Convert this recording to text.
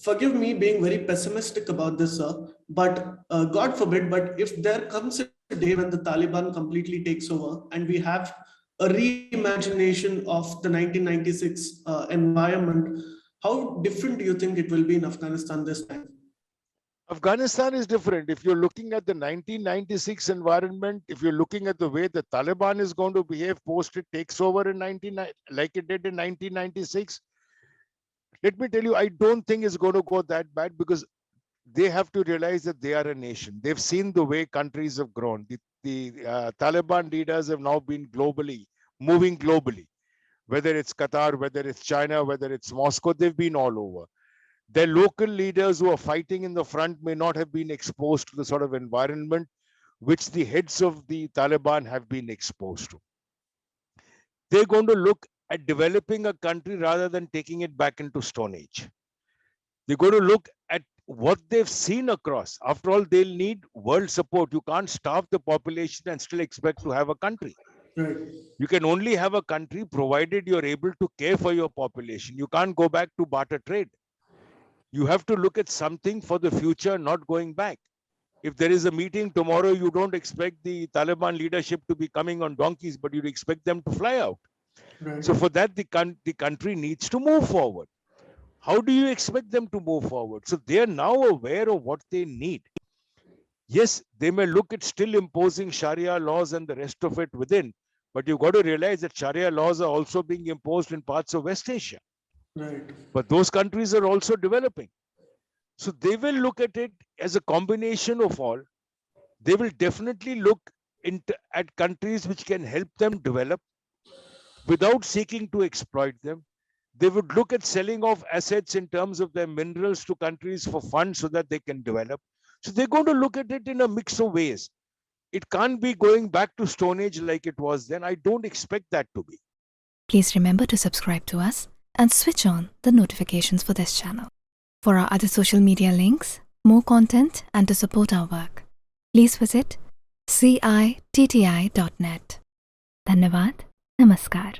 forgive me being very pessimistic about this, sir, but God forbid, but if there comes a day when the Taliban completely takes over and we have a reimagination of the 1996 environment, how different do you think it will be in Afghanistan this time? Afghanistan is different. If you're looking at the 1996 environment, if you're looking at the way the Taliban is going to behave post it takes over in like it did in 1996, let me tell you, I don't think it's going to go that bad, because they have to realize that they are a nation. They've seen the way countries have grown. The Taliban leaders have now been moving globally, whether it's Qatar, whether it's China, whether it's Moscow, they've been all over. Their local leaders who are fighting in the front may not have been exposed to the sort of environment which the heads of the Taliban have been exposed to. They're going to look at developing a country rather than taking it back into Stone Age. They're going to look at what they've seen across. After all, they'll need world support. You can't starve the population and still expect to have a country. Right. You can only have a country provided you're able to care for your population. You can't go back to barter trade. You have to look at something for the future, not going back. If there is a meeting tomorrow, you don't expect the Taliban leadership to be coming on donkeys, but you'd expect them to fly out. Right. So for that, the country needs to move forward. How do you expect them to move forward? So they are now aware of what they need. Yes, they may look at still imposing Sharia laws and the rest of it within, but you've got to realize that Sharia laws are also being imposed in parts of West Asia. Right. But those countries are also developing. So they will look at it as a combination of all. They will definitely look at countries which can help them develop without seeking to exploit them. They would look at selling off assets in terms of their minerals to countries for funds so that they can develop. So they're going to look at it in a mix of ways. It can't be going back to Stone Age like it was then. I don't expect that to be. Please remember to subscribe to us and switch on the notifications for this channel. For our other social media links, more content, and to support our work, please visit citti.net. Dhanyavad. Namaskar.